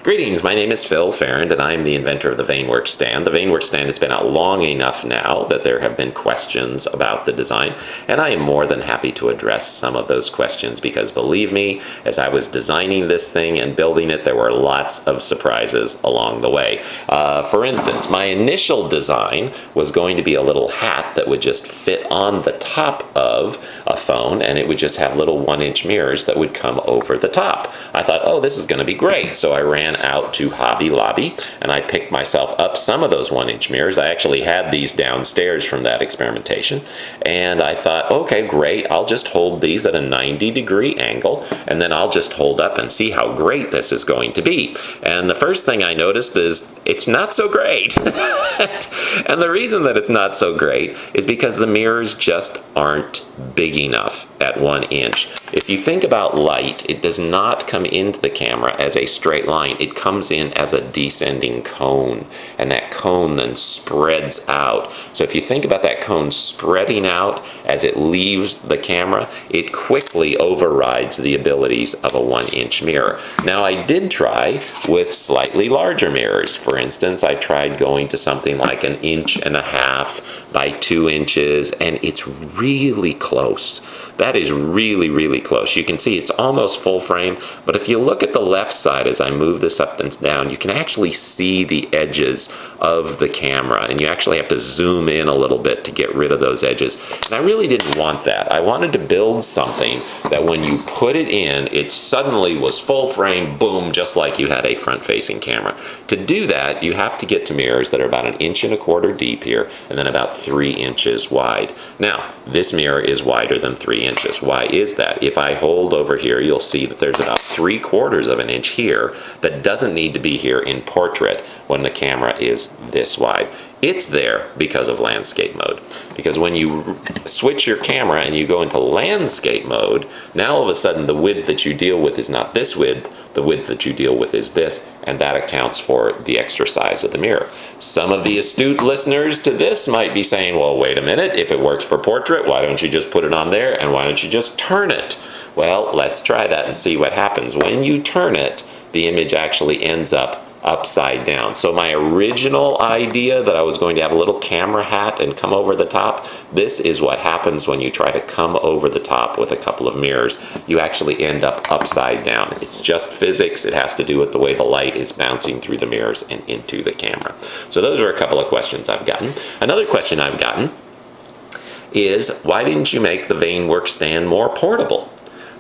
Greetings, my name is Phil Farrand and I'm the inventor of the Vainworks Stand. The Vainworks Stand has been out long enough now that there have been questions about the design, and I am more than happy to address some of those questions because believe me, as I was designing this thing and building it, there were lots of surprises along the way. For instance, my initial design was going to be a little hat that would just fit on the top of a phone, and it would just have little 1-inch mirrors that would come over the top. I thought, oh, this is going to be great, so I ran out to Hobby Lobby and I picked myself up some of those 1-inch mirrors. I actually had these downstairs from that experimentation, and I thought, okay, great, I'll just hold these at a 90-degree angle and then I'll just hold up and see how great this is going to be. And the first thing I noticed is it's not so great. And the reason that it's not so great is because the mirrors just aren't big enough at 1 inch. If you think about light, it does not come into the camera as a straight line. It comes in as a descending cone, and that cone then spreads out. So if you think about that cone spreading out as it leaves the camera, it quickly overrides the abilities of a 1-inch mirror. Now, I did try with slightly larger mirrors. For instance, I tried going to something like 1.5 inches by 2 inches, and it's really close. That is really, really close. You can see it's almost full frame, but if you look at the left side as I move this up and down, you can actually see the edges of the camera, and you actually have to zoom in a little bit to get rid of those edges. And I really didn't want that. I wanted to build something that when you put it in, it suddenly was full frame, boom, just like you had a front-facing camera. To do that, you have to get to mirrors that are about 1.25 inches deep here, and then about 3 inches wide. Now, this mirror is wider than 3 inches. Why is that? If I hold over here, you'll see that there's about 3/4 of an inch here that doesn't need to be here in portrait when the camera is this wide. It's there because of landscape mode. Because when you switch your camera and you go into landscape mode, now all of a sudden the width that you deal with is not this width, the width that you deal with is this, and that accounts for the extra size of the mirror. Some of the astute listeners to this might be saying, well, wait a minute, if it works for portrait, why don't you just put it on there and why don't you just turn it? Well, let's try that and see what happens. When you turn it, the image actually ends up upside down. So my original idea that I was going to have a little camera hat and come over the top, this is what happens when you try to come over the top with a couple of mirrors. You actually end up upside down. It's just physics. It has to do with the way the light is bouncing through the mirrors and into the camera. So those are a couple of questions I've gotten. Another question I've gotten is, why didn't you make the Vainworks Stand more portable?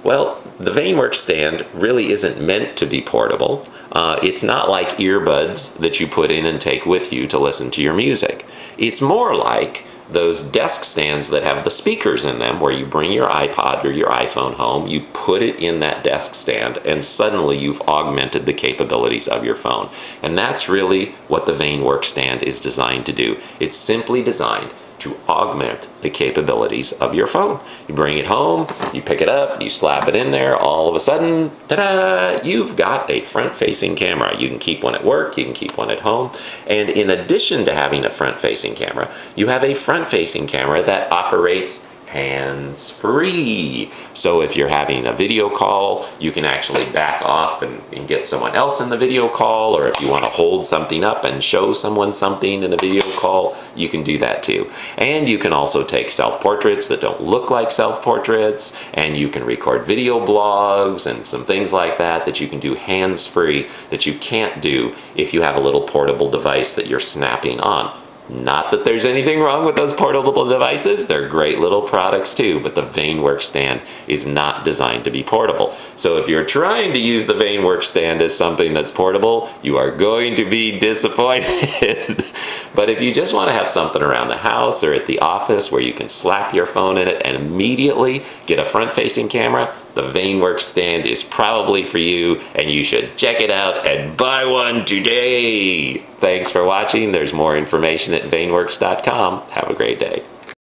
Well, the Vainworks Stand really isn't meant to be portable. It's not like earbuds that you put in and take with you to listen to your music. It's more like those desk stands that have the speakers in them where you bring your iPod or your iPhone home, you put it in that desk stand, and suddenly you've augmented the capabilities of your phone. And that's really what the Vainworks Stand is designed to do. It's simply designed to augment the capabilities of your phone. You bring it home, you pick it up, you slap it in there, all of a sudden, ta-da, you've got a front-facing camera. You can keep one at work, you can keep one at home, and in addition to having a front-facing camera, you have a front-facing camera that operates hands-free. So if you're having a video call, you can actually back off and get someone else in the video call, or if you want to hold something up and show someone something in a video call, you can do that too. And you can also take self-portraits that don't look like self-portraits, and you can record video blogs and some things like that that you can do hands-free that you can't do if you have a little portable device that you're snapping on. Not that there's anything wrong with those portable devices, they're great little products too, but the Vainworks Stand is not designed to be portable. So if you're trying to use the Vainworks Stand as something that's portable, you are going to be disappointed. But if you just want to have something around the house or at the office where you can slap your phone in it and immediately get a front-facing camera, the Vainworks Stand is probably for you, and you should check it out and buy one today. Thanks for watching. There's more information at vainworks.com. Have a great day.